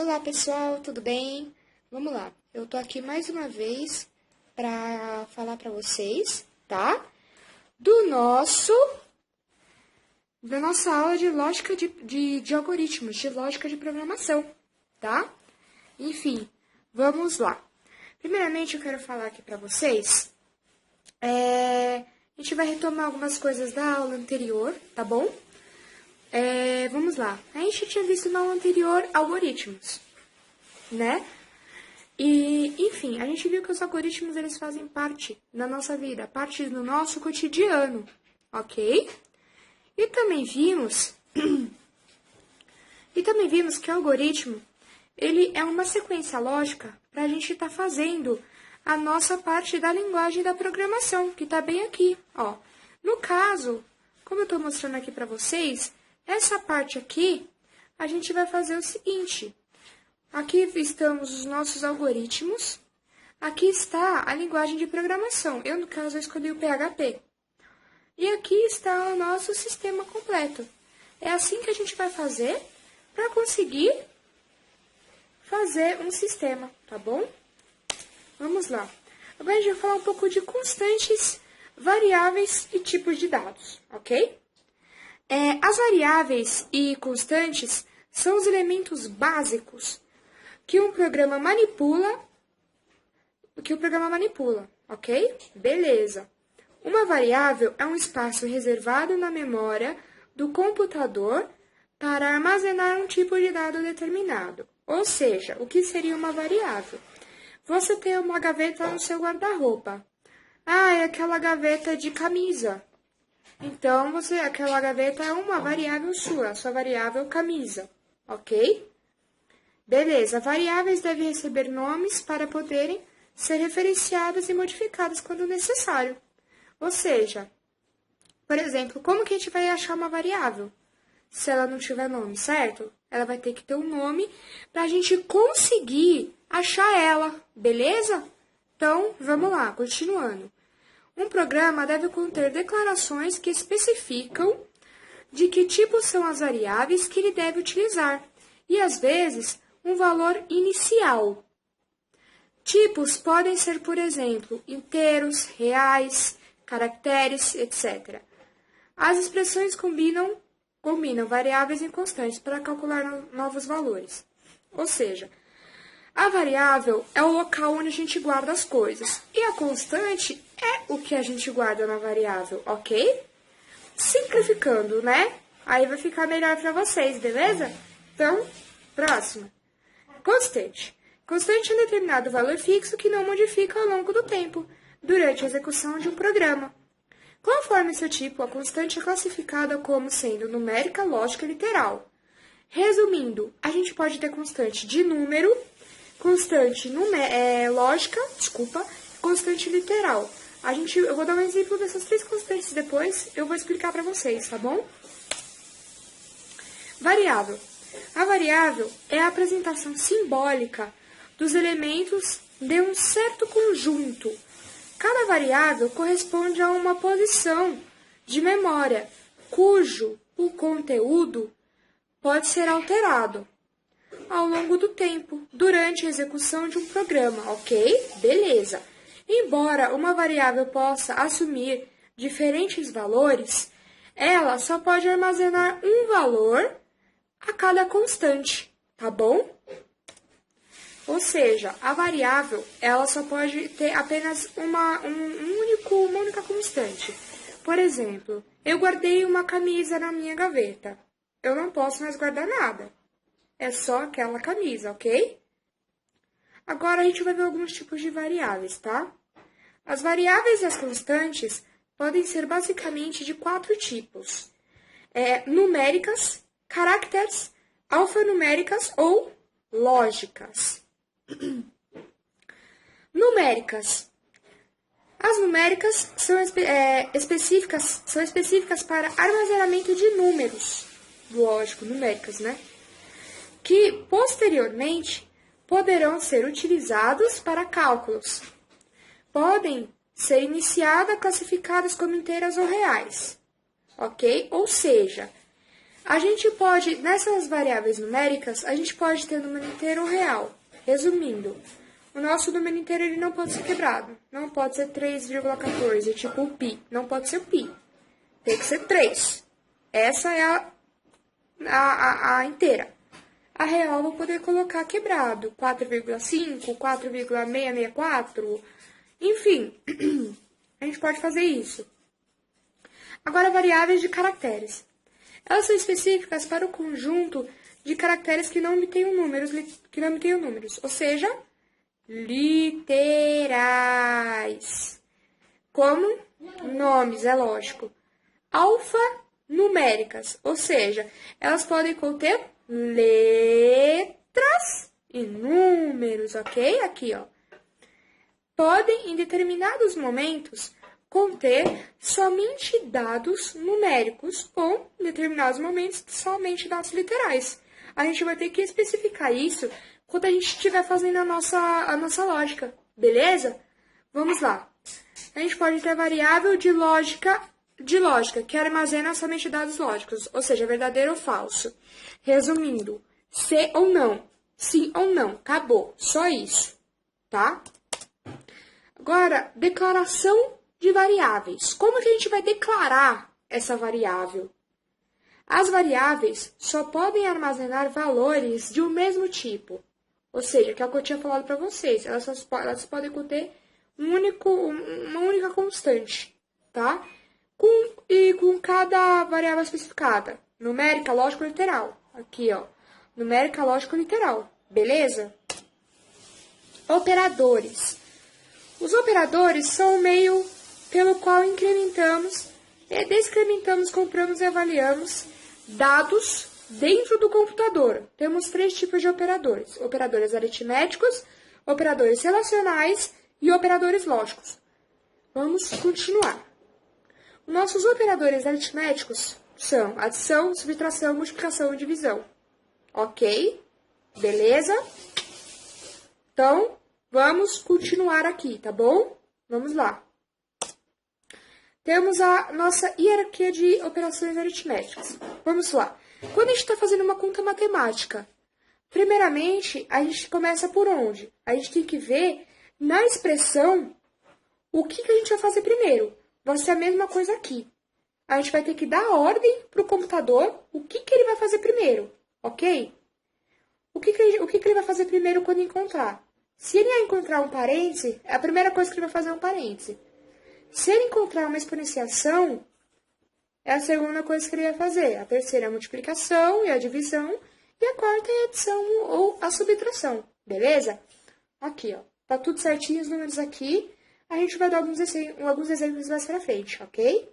Olá pessoal, tudo bem? Vamos lá, eu tô aqui mais uma vez para falar para vocês, tá? Da nossa aula de lógica de algoritmos, de lógica de programação, tá? Enfim, vamos lá. Primeiramente, eu quero falar aqui para vocês, a gente vai retomar algumas coisas da aula anterior, tá bom? Vamos lá. A gente tinha visto na aula anterior algoritmos, né? E, enfim, a gente viu que os algoritmos, eles fazem parte da nossa vida, parte do nosso cotidiano, ok? E também vimos que o algoritmo, ele é uma sequência lógica para a gente estar fazendo a nossa parte da linguagem da programação, que está bem aqui, ó. No caso, como eu estou mostrando aqui para vocês, essa parte aqui, a gente vai fazer o seguinte. Aqui estamos os nossos algoritmos. Aqui está a linguagem de programação. Eu, no caso, escolhi o PHP. E aqui está o nosso sistema completo. É assim que a gente vai fazer para conseguir fazer um sistema, tá bom? Vamos lá. Agora a gente vai falar um pouco de constantes, variáveis e tipos de dados, ok? As variáveis e constantes são os elementos básicos que o programa manipula, ok? Beleza. Uma variável é um espaço reservado na memória do computador para armazenar um tipo de dado determinado. Ou seja, o que seria uma variável? Você tem uma gaveta no seu guarda-roupa. É aquela gaveta de camisa. Então, aquela gaveta é uma variável sua, a sua variável camisa, ok? Beleza, variáveis devem receber nomes para poderem ser referenciadas e modificadas quando necessário. Ou seja, por exemplo, como que a gente vai achar uma variável? Se ela não tiver nome, certo? Ela vai ter que ter um nome para a gente conseguir achar ela, beleza? Então, vamos lá, continuando. Um programa deve conter declarações que especificam de que tipo são as variáveis que ele deve utilizar e, às vezes, um valor inicial. Tipos podem ser, por exemplo, inteiros, reais, caracteres, etc. As expressões combinam variáveis e constantes para calcular novos valores. Ou seja, a variável é o local onde a gente guarda as coisas. E a constante é o que a gente guarda na variável, ok? Simplificando, né? Aí vai ficar melhor para vocês, beleza? Então, próxima. Constante. Constante é um determinado valor fixo que não modifica ao longo do tempo, durante a execução de um programa. Conforme seu tipo, a constante é classificada como sendo numérica, lógica e literal. Resumindo, a gente pode ter constante de número, constante lógica, constante literal. Eu vou dar um exemplo dessas três constantes depois, eu vou explicar para vocês, tá bom? Variável. A variável é a apresentação simbólica dos elementos de um certo conjunto. Cada variável corresponde a uma posição de memória, cujo o conteúdo pode ser alterado ao longo do tempo, durante a execução de um programa, ok? Beleza. Embora uma variável possa assumir diferentes valores, ela só pode armazenar um valor a cada constante, tá bom? Ou seja, a variável, ela só pode ter apenas uma única constante. Por exemplo, eu guardei uma camisa na minha gaveta. Eu não posso mais guardar nada. É só aquela camisa, ok? Agora a gente vai ver alguns tipos de variáveis, tá? As variáveis e as constantes podem ser basicamente de 4 tipos. Numéricas, caracteres, alfanuméricas ou lógicas. Numéricas. As numéricas são específicas para armazenamento de números. Lógico, numéricas, né? Que, posteriormente, poderão ser utilizados para cálculos. Podem ser iniciadas, classificadas como inteiras ou reais, ok? Ou seja, A gente pode, nessas variáveis numéricas, a gente pode ter número inteiro ou real. Resumindo, o nosso número inteiro ele não pode ser quebrado. Não pode ser 3,14, tipo o pi. Não pode ser o pi. Tem que ser 3. Essa é a inteira. A real eu vou poder colocar quebrado. 4,5, 4,664. Enfim, a gente pode fazer isso. Agora, variáveis de caracteres. Elas são específicas para o conjunto de caracteres que não obtenham números, ou seja, literais. Como nomes, é lógico. Alfanuméricas, ou seja, elas podem conter letras e números, ok? Aqui, ó. Podem, em determinados momentos, conter somente dados numéricos ou, em determinados momentos, somente dados literais. A gente vai ter que especificar isso quando a gente estiver fazendo a nossa lógica, beleza? Vamos lá. A gente pode ter variável de lógica, que armazena somente dados lógicos, ou seja, verdadeiro ou falso. Resumindo, se ou não, sim ou não, acabou, só isso, tá? Agora, declaração de variáveis. Como que a gente vai declarar essa variável? As variáveis só podem armazenar valores de um mesmo tipo. Ou seja, que é o que eu tinha falado para vocês. Elas podem conter uma única constante, tá? Com cada variável especificada. Numérica, lógica, literal. Aqui, ó. Numérica, lógica, literal. Beleza? Operadores. Os operadores são o meio pelo qual incrementamos, descrementamos, compramos e avaliamos dados dentro do computador. Temos 3 tipos de operadores: operadores aritméticos, operadores relacionais e operadores lógicos. Vamos continuar. Nossos operadores aritméticos são adição, subtração, multiplicação e divisão. Ok? Beleza? Então, vamos continuar aqui, tá bom? Vamos lá. Temos a nossa hierarquia de operações aritméticas. Vamos lá. Quando a gente está fazendo uma conta matemática, primeiramente, a gente começa por onde? A gente tem que ver na expressão o que a gente vai fazer primeiro. Vai ser a mesma coisa aqui. A gente vai ter que dar ordem para o computador o que ele vai fazer primeiro, ok? O que ele vai fazer primeiro quando encontrar? Se ele encontrar um parêntese, a primeira coisa que ele vai fazer é um parêntese. Se ele encontrar uma exponenciação, é a segunda coisa que ele vai fazer. A terceira é a multiplicação e a divisão. E a quarta é a adição ou a subtração. Beleza? Aqui, ó. Tá tudo certinho os números aqui. A gente vai dar alguns exemplos mais pra frente, ok?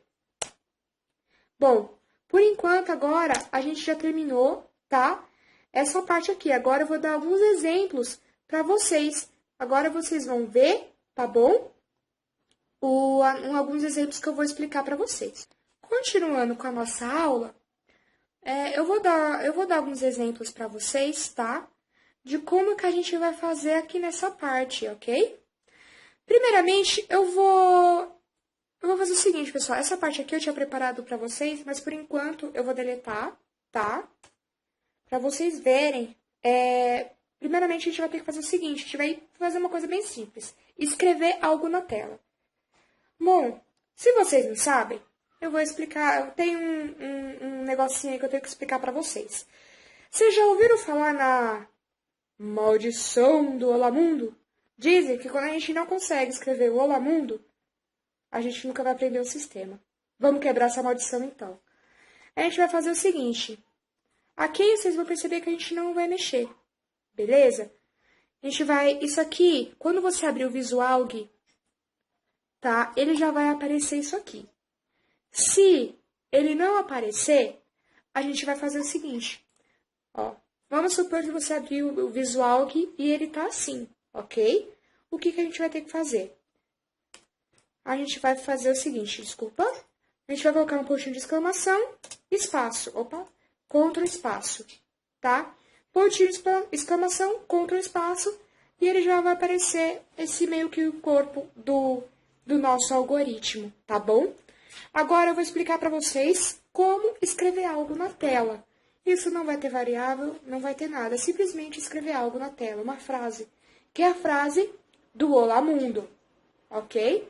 Bom, por enquanto agora a gente já terminou, tá? Essa parte aqui. Agora eu vou dar alguns exemplos pra vocês. Agora vocês vão ver, tá bom? Alguns exemplos que eu vou explicar para vocês. Continuando com a nossa aula, eu vou dar alguns exemplos para vocês, tá? De como que a gente vai fazer aqui nessa parte, ok? Primeiramente, eu vou fazer o seguinte, pessoal. Essa parte aqui eu tinha preparado para vocês, mas por enquanto eu vou deletar, tá? Para vocês verem. Primeiramente, a gente vai ter que fazer o seguinte. A gente vai fazer uma coisa bem simples. Escrever algo na tela. Bom, se vocês não sabem, eu vou explicar. Eu tenho um negocinho aí que eu tenho que explicar para vocês. Vocês já ouviram falar na maldição do Olamundo? Dizem que quando a gente não consegue escrever o Olamundo, a gente nunca vai aprender o sistema. Vamos quebrar essa maldição, então. A gente vai fazer o seguinte. Aqui vocês vão perceber que a gente não vai mexer. Beleza? A gente vai... Isso aqui, quando você abrir o Visualg, tá? Ele já vai aparecer isso aqui. Se ele não aparecer, a gente vai fazer o seguinte. Ó, vamos supor que você abriu o Visualg e ele tá assim, ok? O que a gente vai ter que fazer? A gente vai fazer o seguinte, desculpa. A gente vai colocar um pontinho de exclamação, espaço, Ctrl espaço, tá? Pontinho de exclamação, Ctrl espaço, e ele já vai aparecer esse meio que o corpo do nosso algoritmo, tá bom? Agora eu vou explicar para vocês como escrever algo na tela. Isso não vai ter variável, não vai ter nada. É simplesmente escrever algo na tela, uma frase. Que é a frase do Olá Mundo. Ok?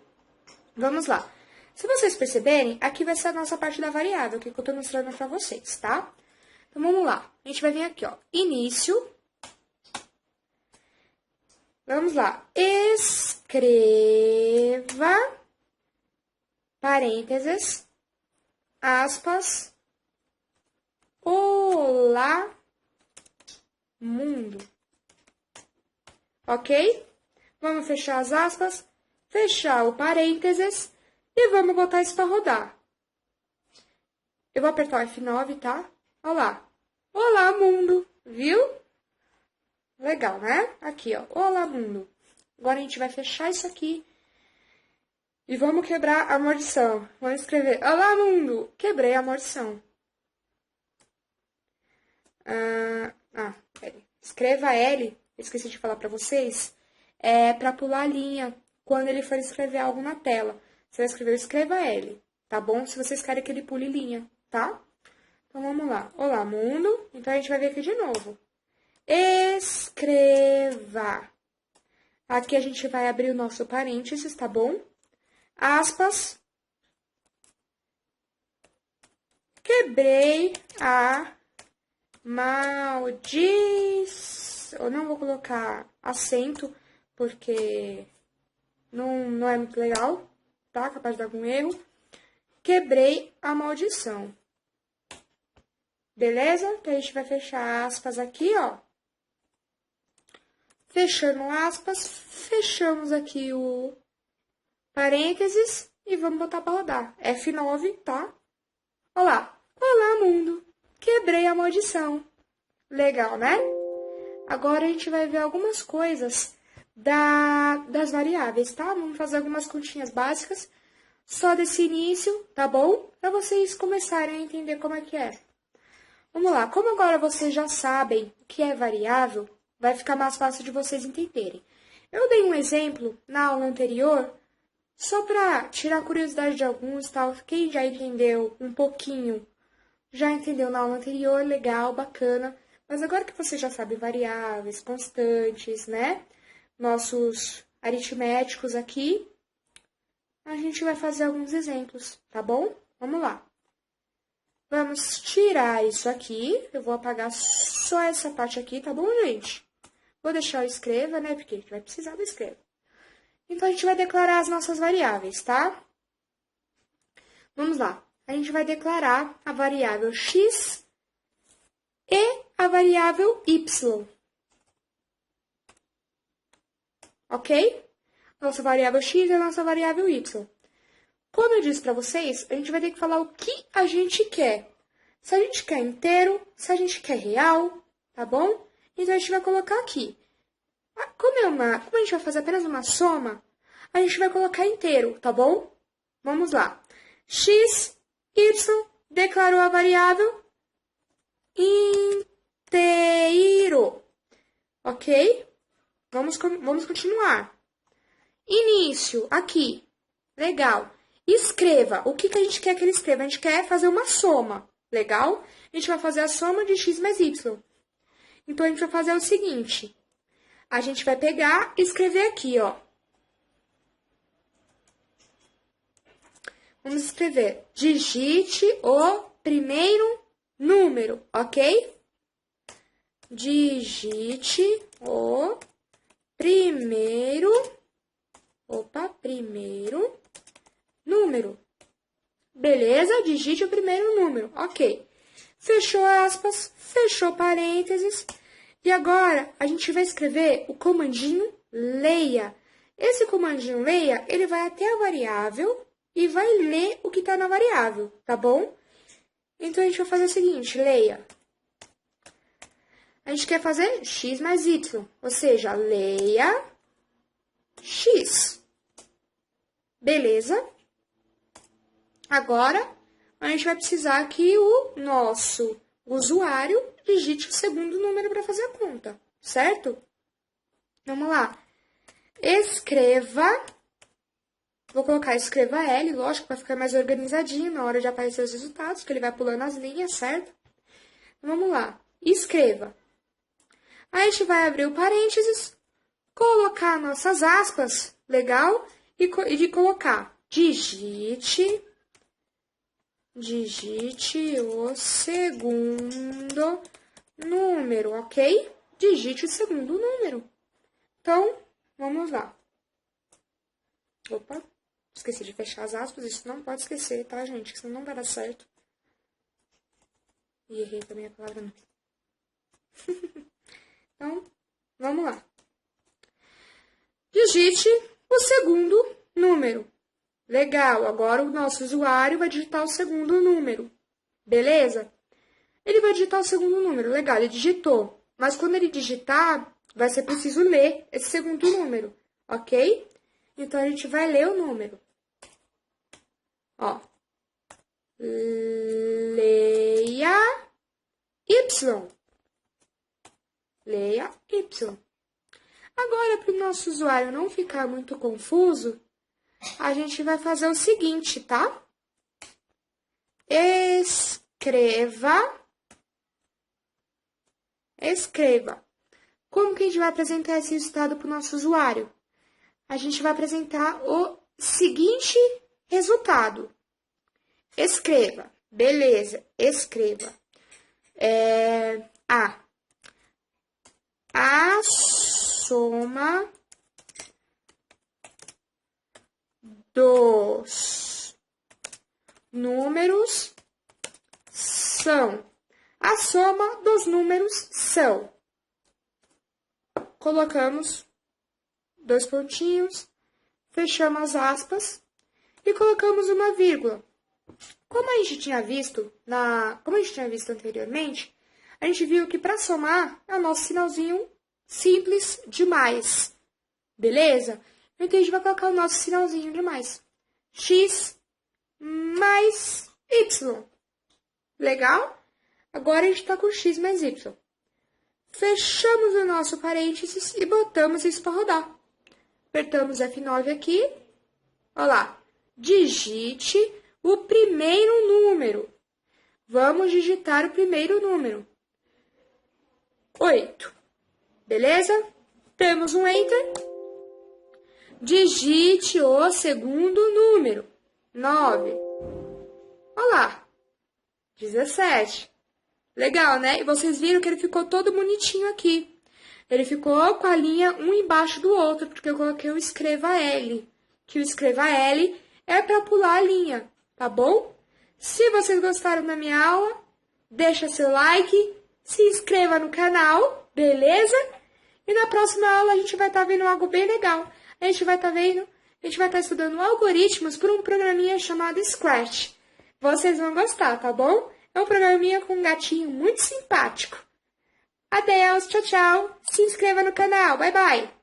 Vamos lá. Se vocês perceberem, aqui vai ser a nossa parte da variável, que eu estou mostrando para vocês, tá? Então, vamos lá. A gente vai vir aqui, ó. Início. Vamos lá. Escreva, parênteses, aspas, Olá Mundo. Ok? Vamos fechar as aspas, fechar o parênteses e vamos botar isso para rodar. Eu vou apertar o F9, tá? Olha lá. Olá, mundo. Viu? Legal, né? Aqui, ó. Olá, mundo. Agora a gente vai fechar isso aqui e vamos quebrar a maldição. Vamos escrever Olá, mundo. Quebrei a maldição. Peraí. Escreva L, esqueci de falar pra vocês, pra pular a linha quando ele for escrever algo na tela. Você vai escrever escreva L, tá bom? Se vocês querem que ele pule linha, tá? Então, vamos lá. Olá, mundo. Então, a gente vai ver aqui de novo. Escreva. Aqui a gente vai abrir o nosso parênteses, tá bom? Aspas. Quebrei a maldição. Eu não vou colocar acento, porque não é muito legal, tá? Capaz de dar algum erro. Quebrei a maldição. Beleza? Então, a gente vai fechar aspas aqui, ó. Fechando aspas, fechamos aqui o parênteses e vamos botar para rodar. F9, tá? Olá. Olá, mundo. Quebrei a maldição. Legal, né? Agora, a gente vai ver algumas coisas das variáveis, tá? Vamos fazer algumas continhas básicas só desse início, tá bom? Para vocês começarem a entender como é que é. Vamos lá. Como agora vocês já sabem o que é variável, vai ficar mais fácil de vocês entenderem. Eu dei um exemplo na aula anterior, só para tirar a curiosidade de alguns, tal. Quem já entendeu um pouquinho, já entendeu na aula anterior, legal, bacana. Mas agora que você já sabe variáveis, constantes, né? Nossos aritméticos aqui, a gente vai fazer alguns exemplos, tá bom? Vamos lá. Vamos tirar isso aqui. Eu vou apagar só essa parte aqui, tá bom, gente? Vou deixar o escreva, né? Porque a gente vai precisar do escreva. Então, a gente vai declarar as nossas variáveis, tá? Vamos lá. A gente vai declarar a variável x e a variável y. Ok? Nossa variável x e a nossa variável y. Como eu disse para vocês, a gente vai ter que falar o que a gente quer. Se a gente quer inteiro, se a gente quer real, tá bom? Então, a gente vai colocar aqui. Como a gente vai fazer apenas uma soma, a gente vai colocar inteiro, tá bom? Vamos lá. X, y, declarou a variável inteiro. Ok? Vamos continuar. Início, aqui. Legal. Escreva. O que a gente quer que ele escreva? A gente quer fazer uma soma. Legal? A gente vai fazer a soma de x mais y. Então, a gente vai fazer o seguinte. A gente vai pegar e escrever aqui, ó. Vamos escrever. Digite o primeiro número, ok? Digite o primeiro número. Beleza? Digite o primeiro número, ok. Fechou aspas, fechou parênteses. E agora, a gente vai escrever o comandinho leia. Esse comandinho leia, ele vai até a variável e vai ler o que está na variável, tá bom? Então, a gente vai fazer o seguinte, leia. A gente quer fazer x mais y, ou seja, leia x. Beleza? Agora, a gente vai precisar que o nosso usuário digite o segundo número para fazer a conta, certo? Vamos lá. Escreva Vou colocar escreva L, lógico, para ficar mais organizadinho na hora de aparecer os resultados, que ele vai pulando as linhas, certo? Vamos lá. Escreva. Aí a gente vai abrir o parênteses, colocar nossas aspas, legal? E de colocar digite o segundo número, ok? Digite o segundo número. Então, vamos lá. Opa, esqueci de fechar as aspas, isso não pode esquecer, tá, gente? Senão não vai dar certo. E errei também a palavra não. Então, vamos lá. Digite o segundo número. Legal, agora o nosso usuário vai digitar o segundo número. Beleza? Ele vai digitar o segundo número. Legal, ele digitou. Mas quando ele digitar, vai ser preciso ler esse segundo número, ok? Então, a gente vai ler o número. Ó. Leia Y. Leia Y. Agora, para o nosso usuário não ficar muito confuso, a gente vai fazer o seguinte, tá? Escreva. Como que a gente vai apresentar esse resultado para o nosso usuário? A gente vai apresentar o seguinte resultado. Escreva. Beleza, escreva. A soma dos números são. A soma dos números são. Colocamos 2 pontinhos, fechamos as aspas e colocamos uma vírgula. Como a gente tinha visto anteriormente, a gente viu que para somar é o nosso sinalzinho simples de mais. Beleza? Então a gente vai colocar o nosso sinalzinho de mais. X mais Y. Legal? Agora a gente está com X mais Y. Fechamos o nosso parênteses e botamos isso para rodar. Apertamos F9 aqui. Olha lá. Digite o primeiro número. Vamos digitar o primeiro número. 8. Beleza? Temos um Enter. Digite o segundo número. 9. Olha lá. 17. Legal, né? E vocês viram que ele ficou todo bonitinho aqui. Ele ficou com a linha um embaixo do outro, porque eu coloquei o escreva L. Que o escreva L é para pular a linha, tá bom? Se vocês gostaram da minha aula, deixa seu like, se inscreva no canal, beleza? E na próxima aula a gente vai estar vendo algo bem legal. A gente vai estar estudando algoritmos por um programinha chamado Scratch. Vocês vão gostar, tá bom? É um programinha com um gatinho muito simpático. Adeus, tchau, tchau. Se inscreva no canal. Bye, bye.